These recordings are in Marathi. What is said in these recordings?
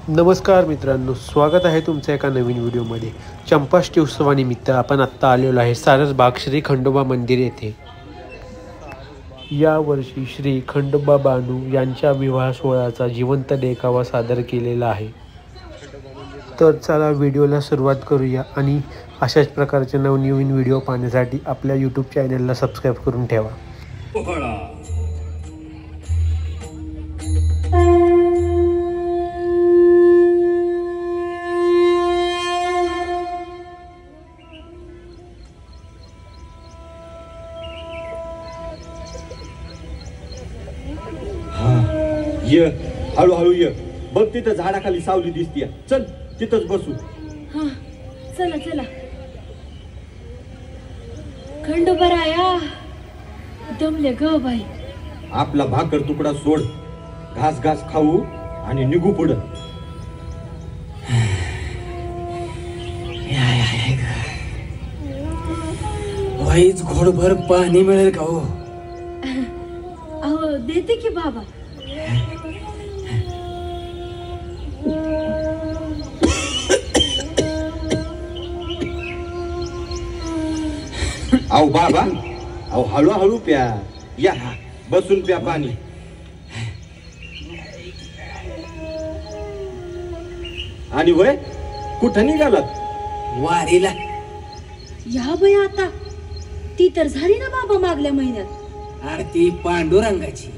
नमस्कार मित्रांनो, स्वागत आहे तुमच्या एका नवीन व्हिडिओमध्ये. चंपाष्टमी उत्सवानिमित्त आपण आत्ता आलेलो आहे सारसबाग श्री खंडोबा मंदिर येथे. यावर्षी श्री खंडोबा बानू यांच्या विवाह सोहळ्याचा जिवंत देखावा सादर केलेला आहे. तर चला व्हिडिओला सुरुवात करूया आणि अशाच प्रकारचे नवनवीन व्हिडिओ पाहण्यासाठी आपल्या यूट्यूब चॅनलला सबस्क्राईब करून ठेवा. ये हळूहळू ये. बघ तिथं झाडाखाली सावली दिसतीये. चल तिथंच बसू. हा चला चला. खंडोबराया दमले ग बाई. आपला भाकर तुकडा सोड, घास घास खाऊ आणि निघू पुढं. वाईच घोडभर पाणी मिळेल का हो? अहो देते की बाबा. अहो बाबा, अहो हळूहळू प्या. या बसून प्या पाणी. आणि वय कुठं निघालात? वारीला. या बाई आता ती तर झाली ना बाबा मागल्या महिन्यात. आरती पांडुरंगाची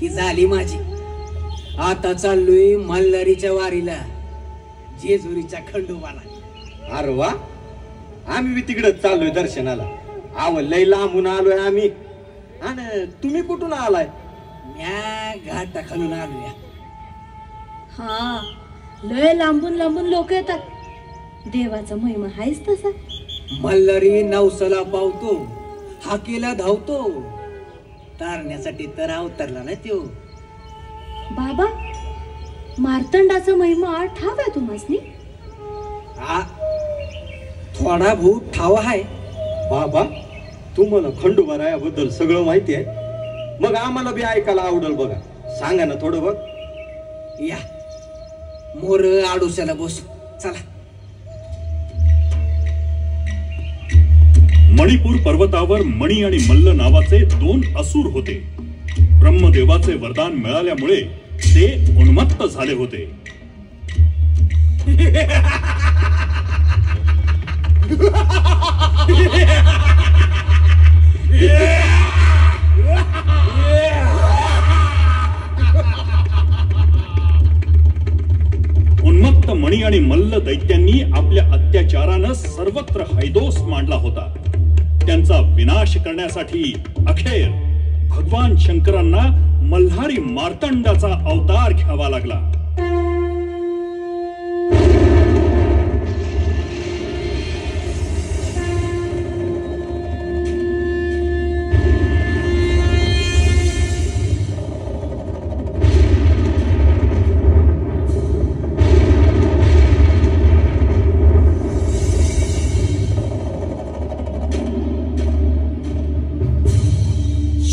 ती झाली माझी. आता चाललोय मल्हारीच्या वारीला, जेजुरीच्या खंडोबाला. अरे वा, आम्ही बी तिकडे चाललोय दर्शनाला. आव लय लांबून आलोय आम्ही. आणि तुम्ही कुठून आलाय? म्या घाटा खालून आलोया. हा लय लांबून लांबून लोक येतात. देवाचा महिमा आहेच तसा. मल्हारी नवसाला पावतो, हाकेला धावतो. तारण्यासाठी तर अवतरला ना त्यो. बाबा मार्तंडाचा महिमा ठाव आहे तुम्हासनी? हा थोडा भूत ठाव आहे. बाबा तुम्हाला खंडोबारायाबद्दल सगळं माहिती आहे? मग आम्हाला बी ऐकायला आवडेल बघा. सांगा ना थोडं. बघ या मोर आडोशाला बसू. चला. मणिपूर पर्वतावर मणी आणि मल्ल नावाचे दोन असुर होते. ब्रह्मदेवाचे वरदान मिळाल्यामुळे ते उन्मत्त झाले होते. उन्मत्त मणी आणि मल्ल दैत्यांनी आपल्या अत्याचारानं सर्वत्र हैदोस मांडला होता. त्यांचा विनाश करण्यासाठी अखेर भगवान शंकरांना मल्हारी मार्तंडाचा अवतार घ्यावा लागला.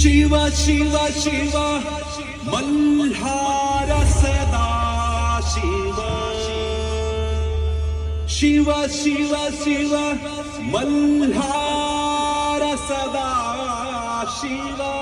शिवा शिवा शिवा मल्हार सदा शिव. शिवा शिवा शिवा मल्हार सदा शिवा.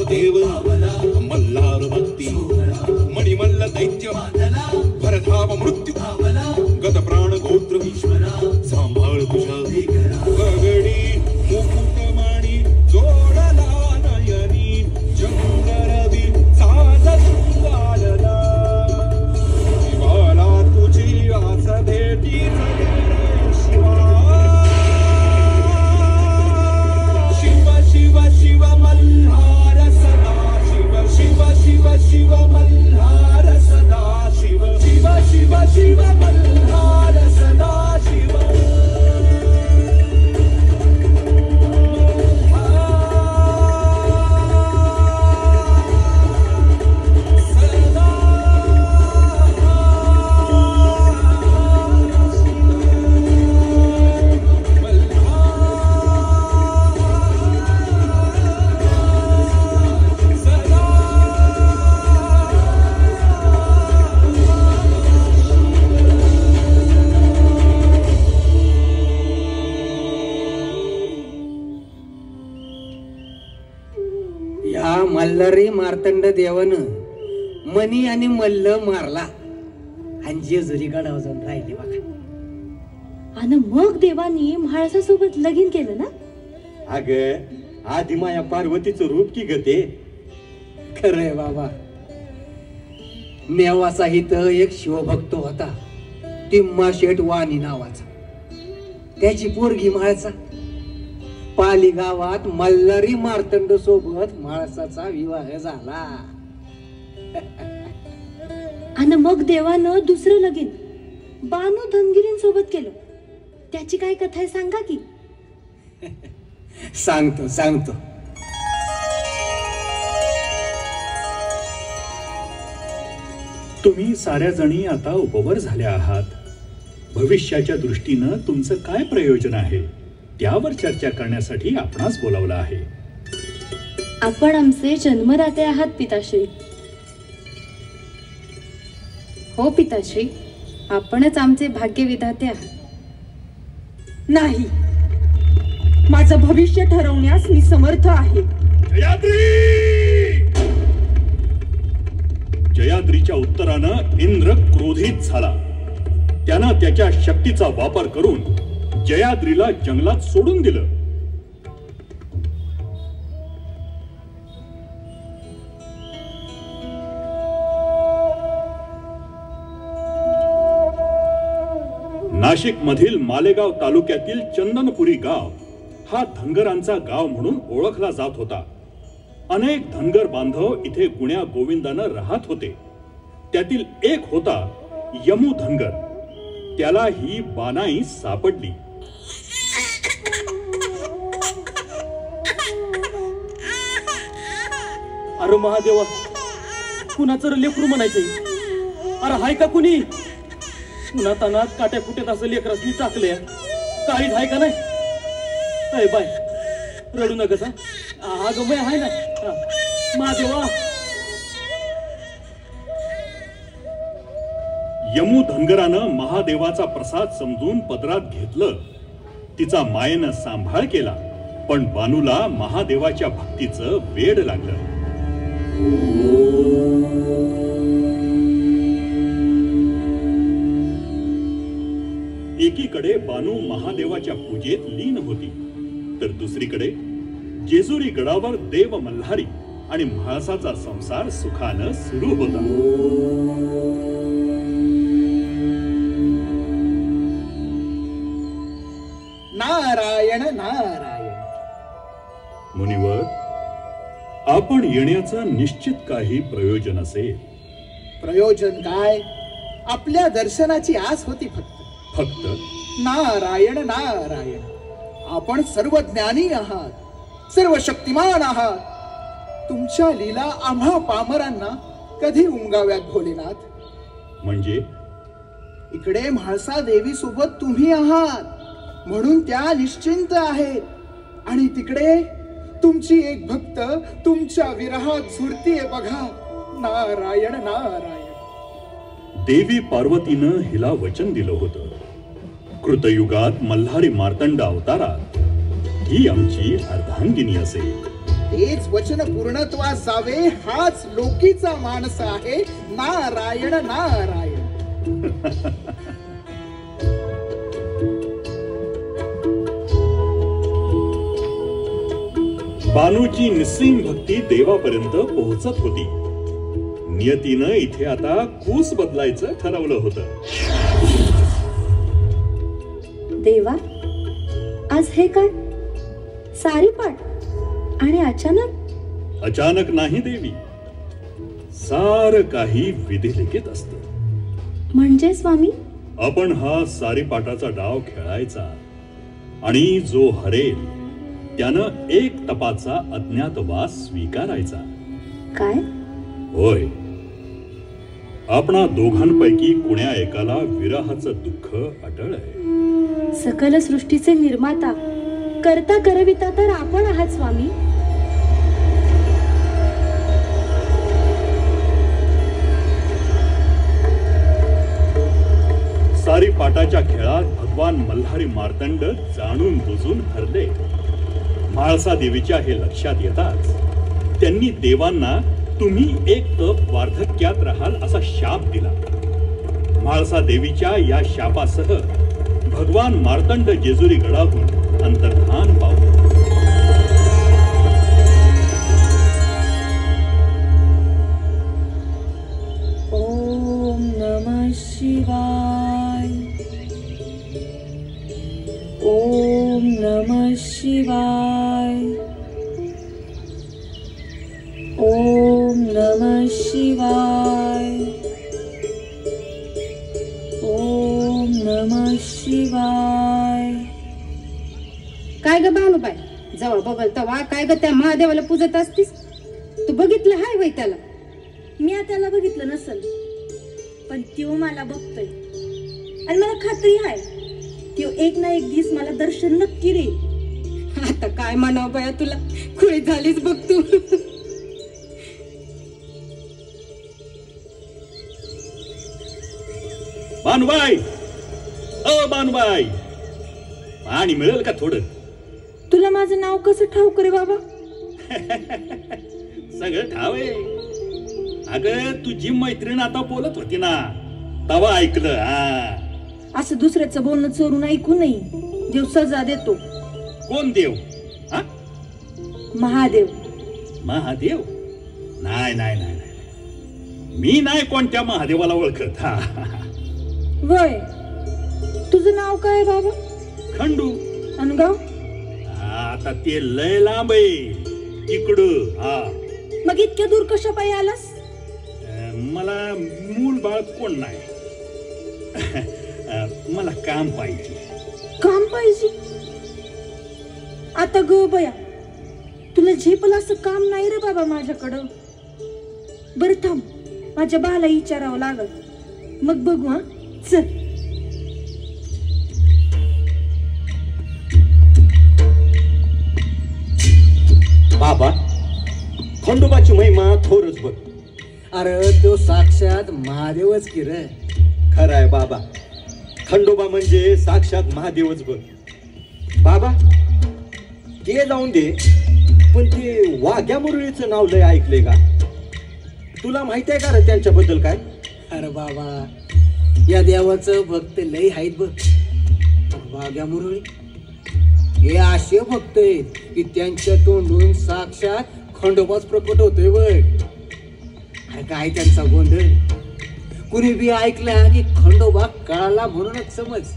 देव मल्हार भक्ती मणिमल्ल दैत्य भरधाव मृत्यू गत प्राण गोत्र सांभाळ तुझा गगडी मुकुटमाणी जोडला नयनी जंगरदी साज शृंगारला. मल्हारी मार्तंड देवानं मनी आणि मल्ल मारला आणि जेजुरी गडावर जाऊन राहिले बघा. आणि मग देवानी म्हाळसासोबत लगीन केलं ना. अग आधी माया पार्वतीचं रूप की गते. खरंय बाबा. नेवासा इथं एक शिवभक्त होता, तिम्मा शेठ वाणी नावाचा. त्याची पोरगी म्हाळसा. पाली गावात मल्हारी मार्तंड सोबत म्हाळसाचा विवाह झाला. आणि मग देवानं दुसरं लगीन बानू धनगिरींसोबत केलं. त्याची काय कथा आहे सांगा की. सांगतो सांगतो. तुम्ही साऱ्या जणी आता उपवर झाल्या आहात. भविष्याच्या दृष्टीनं तुमचं काय प्रयोजन आहे त्यावर चर्चा करण्यासाठी आपणास बोलावलं आहे. आपण आमचे जन्मदाते आहात पिताश्री. हो पिताश्री, आपणच आमचे भाग्यविधाते आहात. नाही, माझं भविष्य ठरवण्यास मी समर्थ आहे. जयाद्रीच्या उत्तरानं इंद्र क्रोधित झाला. त्यानं त्याच्या शक्तीचा वापर करून जयाद्रीला जंगलात सोडून दिलं. नाशिक मधील मालेगाव तालुक्यातील चंदनपुरी गाव हा धनगरांचा गाव म्हणून ओळखला जात होता. अनेक धनगर बांधव इथे गुण्या गोविंदानं राहत होते. त्यातील एक होता यमू धनगर. त्याला ही बानाई सापडली. अरे महादेवा, कुणाचं लेकरू म्हणायचंय? अरे हाय का कुणी? उन्हातानात काट्या कुट्यात असं लेकरासनी चाकल्या काळीच हाय का नाही? अय बाय, रडू नकस. अगं बाय हाय ना महादेवा. यमू धनगरानं महादेवाचा प्रसाद समजून पदरात घेतलं. तिचा मायेनं सांभाळ केला. पण बानूला महादेवाच्या भक्तीचं वेड लागलं. एकीकडे बानू महादेवाच्या पूजेत लीन होती, तर दुसरीकडे जेजुरी गडावर देव मल्हारी आणि म्हाळसाचा संसार सुखानं सुरू होता. नारायण नारायण. मुनिवर, आपण येण्याचं निश्चित काही प्रयोजन असेल. प्रयोजन काय? आपल्या दर्शनाची आस होती फक्त. फक्त नारायण नारायण. आपण सर्व ज्ञानी आहात, सर्व शक्तिमान आहात. तुमच्या लीला आम्हा पामरांना कधी उमगाव्यात भोलेनाथ? म्हणजे इकडे म्हाळसा देवी सोबत तुम्ही आहात म्हणून त्या निश्चिंत आहेत, आणि तिकडे तुमची एक भक्त तुमच्या विरहात झुरतीये बघा. नारायण नारायण. देवी पार्वतीनं हिला वचन दिलं होतं, कृतयुगात मल्हारी मार्तंड अवतारात ही आमची अर्धांगिनी असेल. तेच वचन पूर्णत्वास जावे हाच लोकीचा मानस आहे. नारायण नारायण. बानूची निस्सीम भक्ती देवापर्यंत पोहोचत होती. नियतीनं इथे आता कूस बदलायचं ठरवलं होतं. देवा, आज हे काय सारी पाठ? आणि अचानक? अचानक नाही देवी, सार काही विधिलिखित असतं. म्हणजे स्वामी? आपण हा सारीपाटाचा डाव खेळायचा आणि जो हरेल त्यानं एक तपाचा अज्ञातवास स्वीकारायचा. काय? होय, आपणा दोघांपैकी कुण्या एकाला विरहाचं दुःख अटळ आहे. सकल सृष्टीचे निर्माता, करता करविता तर आपण आहात स्वामी. सारी पाटाच्या खेळात भगवान मल्हारी मार्तंड जाणून बुजून हरले. म्हाळसा देवीच्या हे लक्षात येताच त्यांनी देवांना तुम्ही एक तप वार्धक्यात राहाल असा शाप दिला. म्हाळसा देवीच्या या शापासह भगवान मार्तंड जेजुरी गडाहून अंतर्धान पावले. ओम नमः शिवाय. ओम नमः शिवाय. ओम नमः शिवाय. ओम नमः शिवाय. काय ग बानुबाई, जेव्हा बघल तेव्हा काय ग त्या महादेवाला पूजत असतीस? तू बघितलं हाय वय त्याला? मी त्याला बघितलं नसल, पण त्यो मला बघतोय आणि मला खात्री आहे त्यो एक ना एक दिवस मला दर्शन नक्की रे. आता काय म्हणावं बाया तुला, खुळी झालीच बघ तू. बानुबाई, ओ बानुबाई, पाणी मिळेल का थोडं? तुला माझं नाव कसं ठाऊक रे बाबा? सगळं ठाव आहे. अगं तुझी मैत्रीण आता बोलत होती ना, तवा ऐकलं. हा, असं दुसऱ्याचं बोलणं चोरून ऐकू नये. देव सजा देतो. कोण देव? हा, महादेव. महादेव? नाही नाही नाही, मी नाही कोणत्या महादेवाला ओळखत. हा, वय, तुझं नाव काय बाबा? खंडू. आणि गाव? आता ते लय लांब आहे तिकडं. हा, मग इतक्या दूर कशा पायी आलास? मला मूल बाळ कोण नाही. मला काम पाहिजे. काम पाहिजे? आता ग बया, तुला झेपलं असं काम नाही रे बाबा माझ्याकडं. बरं थांब, माझ्या बाला विचारावं लागल, मग बघू. हा, चल. बाबा, खंडोबाची महिमा थोरच बघ. अरे तो साक्षात महादेवच की रे. खरंय बाबा, खंडोबा म्हणजे साक्षात महादेवच बघ. बाबा ते जाऊन दे, पण ते वाघ्या मुरळीचं नाव लय ऐकलंय का? तुला माहित आहे का रे त्यांच्याबद्दल काय? अरे बाबा, या देवाचं भक्त लय आहेत बघ. वाघ्या मुरळी हे असे भक्त आहेत की त्यांच्या तोंडून साक्षात खंडोबाच प्रकट होतोय बघ. अरे काय त्यांचा गोंधळ, कुणी बी ऐकला की खंडोबा कळाला म्हणूनच समज.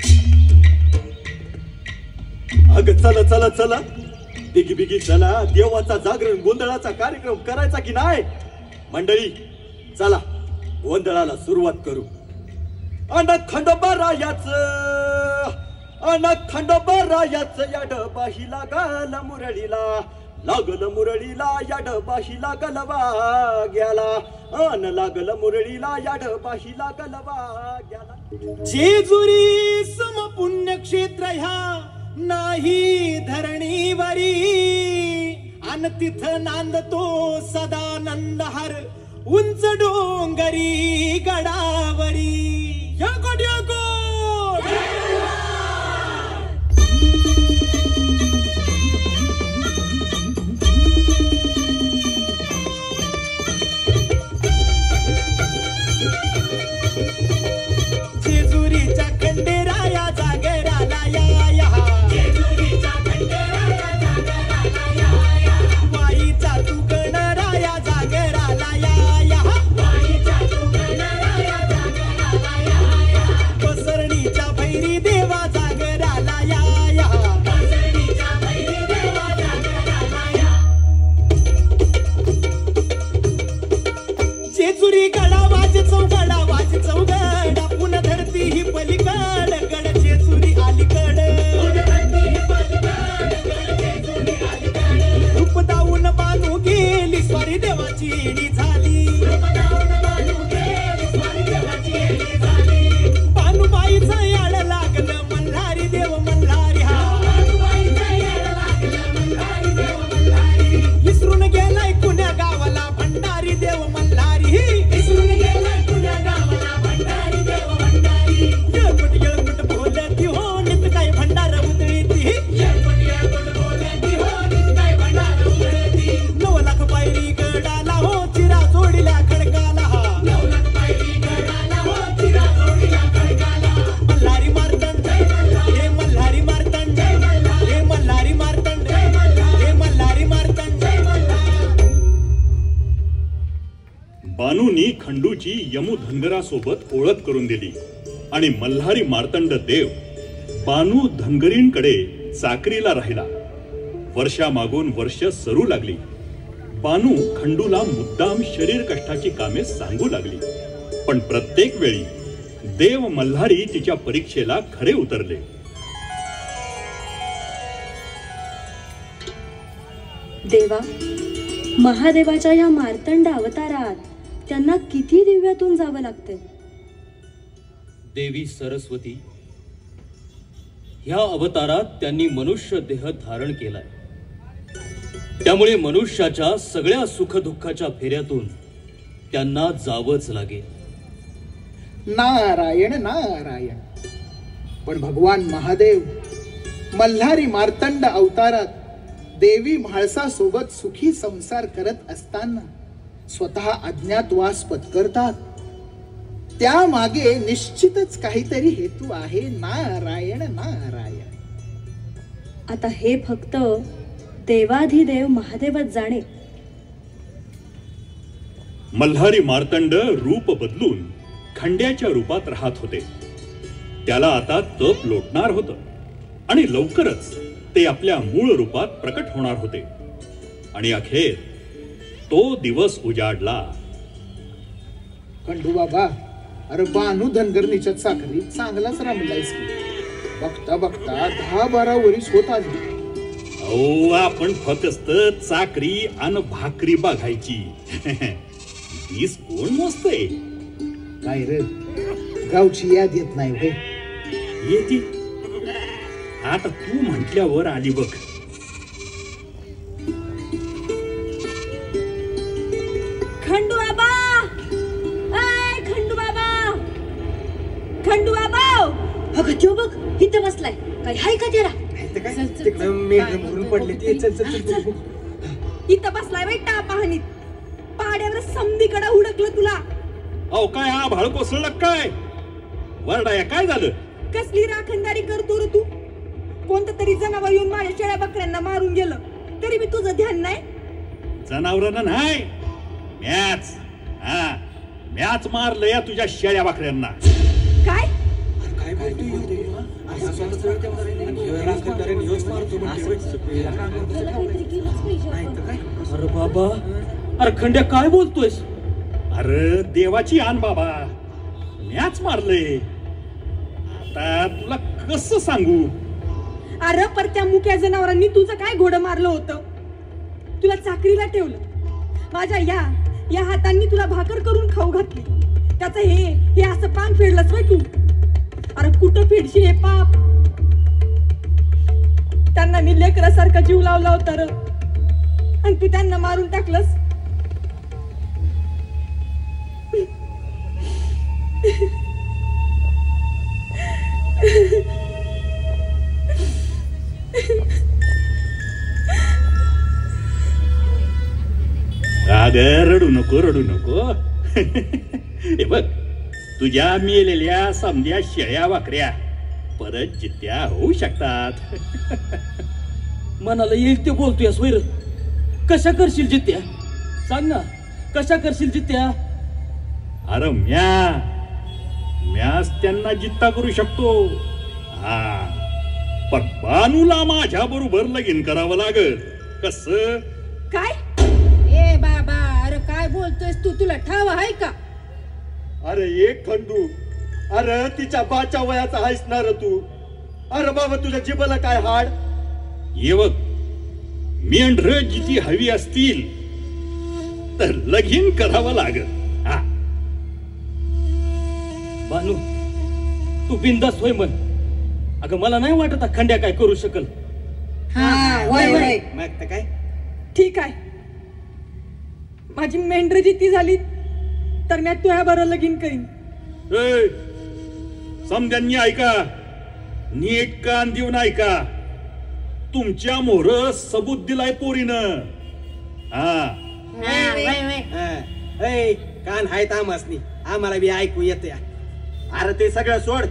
अग चला चला चला, बिगी बिगी चला, देवाचा जागरण गोंधळाचा कार्यक्रम करायचा की नाही? मंडळी चला, गोंधळाला सुरुवात करू. अन खंडोबा रायाचं, अन खंडोबा रायाचं याड बाही लागल मुरळीला, लागल मुरळीला याड बाही लागल वाग्याला, अन लागल मुरळीला याड बाही लागल वाग्याला. जेजुरी सम पुण्यक्षेत्र ह्या नाही धरणीवरी, अन तिथ नांदतो सदानंद हर उंच डोंगरी गडावरी. याकोट याकोट. जेजुरीच्या खंडेराया जागराला या, जेजुरीच्या खंडेराया जागराला या, वाईचा तू गणराया जागराला या, वाईचा तू गणराया जागराला या, पसरणीच्या भैरी देवा जागराला या, पसरणीच्या भैरी देवा जागराला या. जेजुरी गडा वाज चौगडा, वाज चौगडा, पुन्हा धरती ही पलीकड, गड जेजुरी अलीकड, रूप दाऊन बानू गेली स्वारी देवाची येडी झाली, बानूबाईचा याड लागलं मल्हारी देव मल्हारी. हा, विसरून गेलाय कुण्या गावाला भंडारी देव मल्हारी, विसरून गेलाय कुण्या गावाला भंडारी देव मल्हारी. येळपट येळपट बोलती हो नित काय भंडार उतळीती, येळपट येळपट बोलती हो नित काय भंडार उतळीती. 9 लाख पायरी खंडूची यमुधनगरासोबत ओळख करून दिली आणि मल्हारी मार्तंड देव बानू धनगरींकडे चाकरीला राहिला. वर्षामागून वर्ष सरू लागली. बानू खंडूला मुद्दाम शरीर कष्टाची कामे सांगू लागली, पण प्रत्येक वेळी देव मल्हारी तिच्या परीक्षेला खरे उतरले. देवा, महादेवाच्या या मार्तंड अवतारात त्यांना किती दिव्यातून जावं लागतंय. देवी सरस्वती, ह्या अवतारात त्यांनी मनुष्य देह धारण केलाय. त्यामुळे मनुष्याच्या सगळ्या सुखदुःखाच्या फेऱ्यातून त्यांना जावंच लागेल. नारायण नारायण. पण भगवान महादेव मल्हारी मार्तंड अवतारात देवी म्हाळसा सोबत सुखी संसार करत असताना स्वतः अज्ञातवास पत्करतात. त्या मागे निश्चितच काहीतरी हेतू आहे. नारायण नारायण. आता हे फक्त देवाधिदेव महादेवच जाणे. मल्हारी मार्तंड रूप बदलून खंड्याच्या रूपात राहत होते. त्याला आता तप लोटणार होतं आणि लवकरच ते आपल्या मूळ रूपात प्रकट होणार होते. आणि अखेर तो दिवस उजाडला. खंडू बाबा, अरे बानू धनगरणीच्या चाकरी चांगलाच रमलायस की. बघता बघता 10-12 वर्ष होत आली. अहो, आपण फक्त चाकरी आणि भाकरी बघायची. तीस कोण मोजतंय? काय रे, गावची याद येत नाही होय? येते. आता तू म्हटल्यावर आली बघ. खंडू बाबा, खंडू बाबा, खंडू बाबा. अगं तो बघ, इथं बसलाय. काय हाय का त्याला? इथं बसलाय बाई टापाहनीत. पाड्यावर समधीकडे हुडकलं तुला. अहो, काय आभाळ कोसळलं काय? वरडाया काय झालं? कसली राखणदारी करतो रे तू? कोणतं तरी जनावर येऊन माझ्या शेळ्या बकऱ्यांना मारून गेलं, तरी मी तुझं ध्यान नाही. जनावरांना नाही, मॅच मारलं या तुझ्या शेळ्या बकऱ्यांना. काय? अरे बाबा, अरे खंड्या काय बोलतोयस? अरे देवाची आण बाबा, मॅच मारले. आता तुला कसं सांगू? अरे पर त्या मुक्या जनावरांनी तुझं काय घोडं मारलं होतं? तुला चाकरीला ठेवलं. माझ्या या हातांनी तुला भाकर करून खाऊ घातली. त्याचं हे असं पान फेडलंच बाई तू. अरे कुठं फेडशील हे पाप? त्यांना मी लेकरासारखा जीव लावला होता र, आणि तू त्यांना मारून टाकलंस. अगं रडू नको, रडू नको. हे बघ, तुझ्या मेलेल्या समध्या शेळ्या वाकऱ्या परत जित्या होऊ शकतात. मनाला येईल ते बोलतोय स्वैर. कशा करशील जित्या? सांग ना, कशा करशील जित्या? अरे म्याच त्यांना जित्ता करू शकतो. हा, पण बानूला माझ्या बरोबर लगीन करावं लागल. कस काय? ए बाबा, अरे काय बोलतोयस तू? तुला ठाव आहे का? अरे एक खंडू, अरे तिच्या बाच्या वयाचा आहेस ना रे तू. अरे बाबा, तुझ्या जिभेला काय हाड? ये बघ, मेंढर जिती हवी असतील तर लगीन करावं लागल. हा, बानू, तू बिंदास होय म्हण. अगं मला नाही वाटत खंड्या काय करू शकल. मग तर काय? ठीक आहे, माझी मेंढर जिती झाली तर मी तुझ्या बरोबर लगीन करीन. समद्यांनी ऐका, नीट कान देऊन ऐका. तुमच्या मोहर सबूत दिलाय पोरीनं. कान हाय तामसनी, आम्हाला बी ऐकू येते. अरे ते सगळं सोड,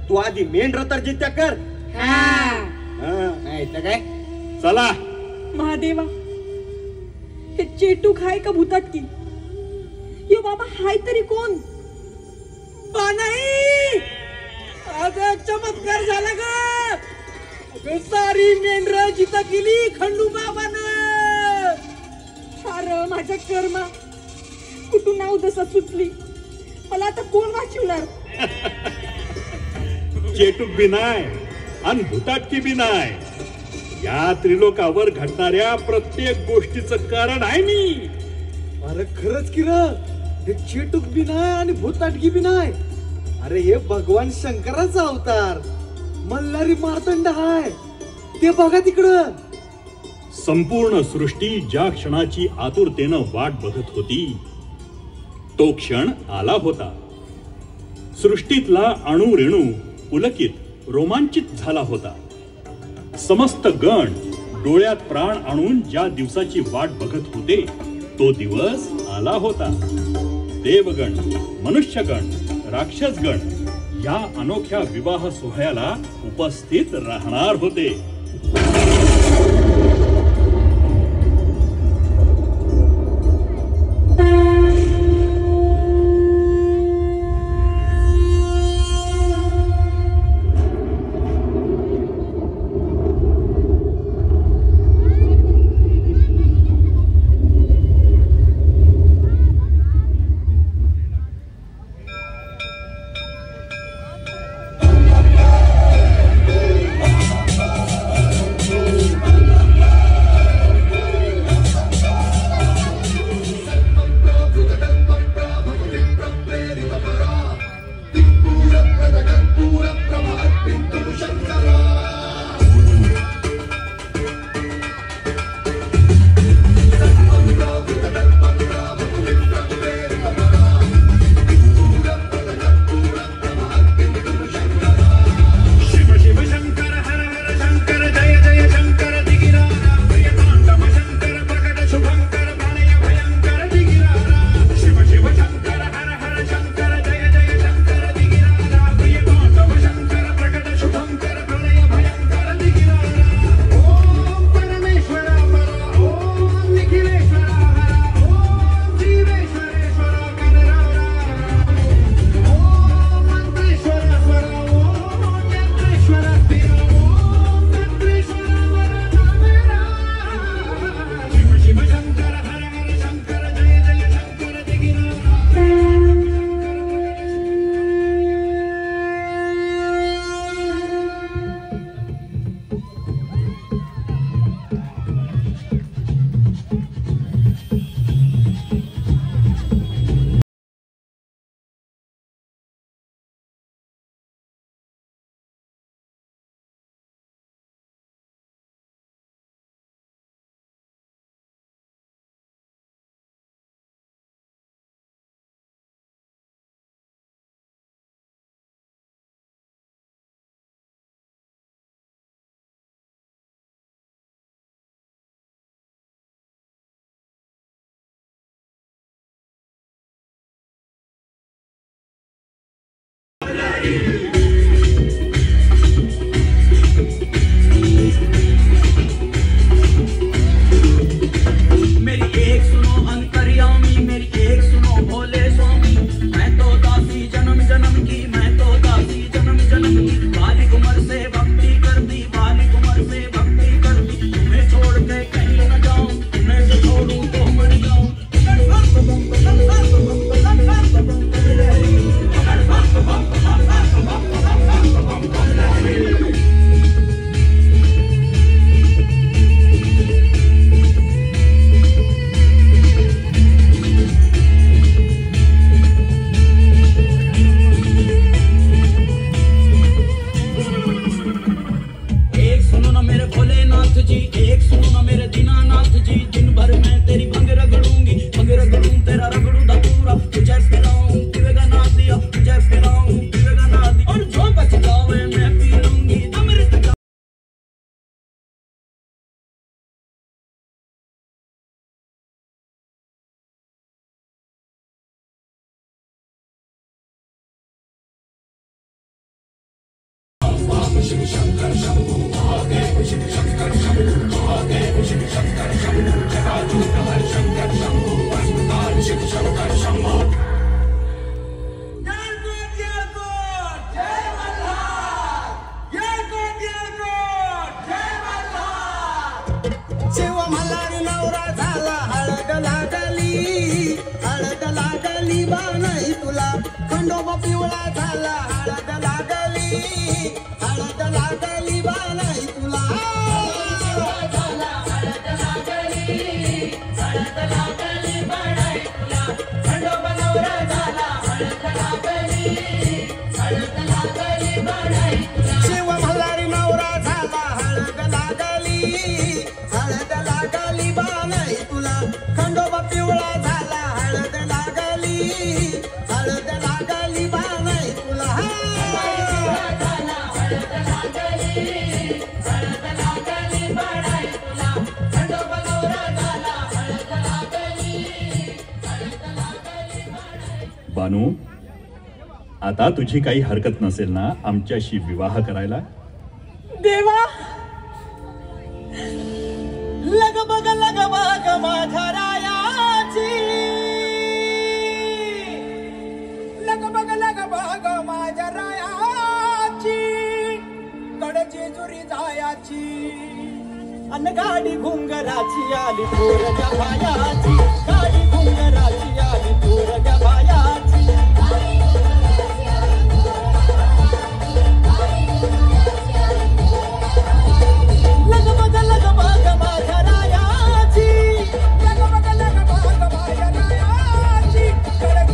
तू आधी मेंढर तर जित्या कर. नाही तर काय? चला. महादेवा, हे चेटूक हाय का भूतात की? यो बाबा हाय तरी कोण? नाही अगं चमत्कार झाला ग. अगं सारी मेंढर जिथं गेली खंडू बाबानं. अरे माझ्या कर्मा, कुठून नाव दसा सुटली. मला आता कोण वाचवणार? चेटूक बी नाय आणि भूताटकी बी नाय. या त्रिलोकावर घडणाऱ्या प्रत्येक गोष्टीचं कारण आहे मी. अरे खरंच की र, हे चेटूक बी नाही आणि भूताटकी बी नाही. अरे हे भगवान शंकराचा अवतार मल्हारी मार्तंड हाय. ते बघा तिकडं. संपूर्ण सृष्टी ज्या क्षणाची आतुरतेनं वाट बघत होती तो क्षण आला होता. सृष्टीतला अणुरेणू पुलकित रोमांचित झाला होता. समस्त गण डोळ्यात प्राण आणून ज्या दिवसाची वाट बघत होते तो दिवस आला होता. देवगण, मनुष्यगण, राक्षसगण या अनोख्या विवाह सोहळ्याला उपस्थित राहणार होते. शिव शंकर शंभू महादेव शिव शंकर शंभू महादेव शिव शंकर शंभू जटाजूट हर शंकर शंभू भस्मकाल शिव शंकर शंभू बा नाही तुला खंडोबा पिवळा झाला हळद लागली बा नाही तुला खंडोबा नवरा झाला शिव भल्लारी नवरा झाला हळद लागली बा नाही तुला खंडोबा पिवळा झाला हळद लागली बा नाही तुला बानू, आता तुझी काही हरकत नसेल ना आमच्याशी विवाह करायला? देवा लग बग माझ्या रायाची लग बग माझ्या रायाची कडे जेजुरी जायाची अन गाडी घुंगराची आली थोरच्या भायाची गाडी घुंगराची आली थोरच्या भायाची लग बग माझ्या रायाची लग बग माझ्या रायाची कडे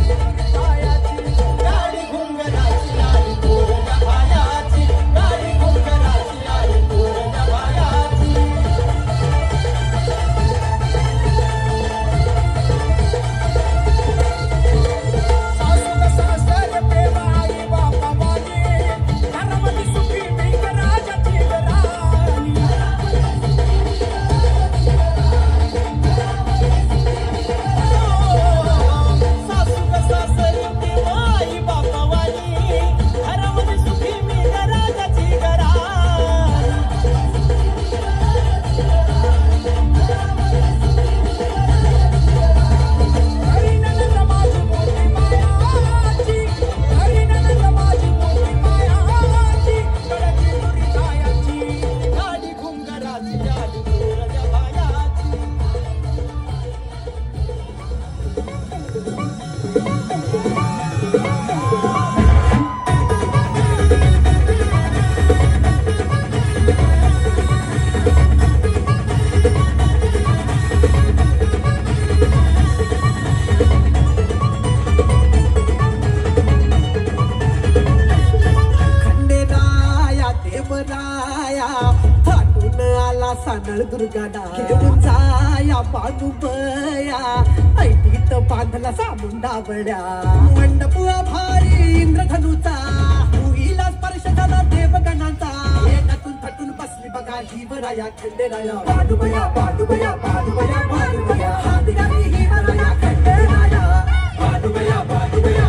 जायाची गाडी घुंगराची आली थोरच्या भायाची गाडी घुंगराची आली थोरच्या भायाची सासर प्रेम आई बापा माझी घरामध्ये सुखी मी राजाची राणी सासर प्रेम आई बापा वाली घरामध्ये सुखी मी राजाची राणी हरिनंद माझी मोठी मायाची हरिनंद माझी मोठी मायाची कडची दुरी जायाची गाडी घुंगराची आली थोरच्या भायाची खंडेराया देवराया फाटून आला सानळ दुर्गाडा घेऊन जाया पादुबया ऐटीत बांधला सामुंडा बड्या मंडप भारी इंद्रधनुचा उहीला स्पर्श झाला देवगणांचा एकातून थटून बसली बघा हिवराया खंडेराया पादुबया पादुबया पादुबया पादुबया हाती ही वराया खंडेराया पादुबया पादुबया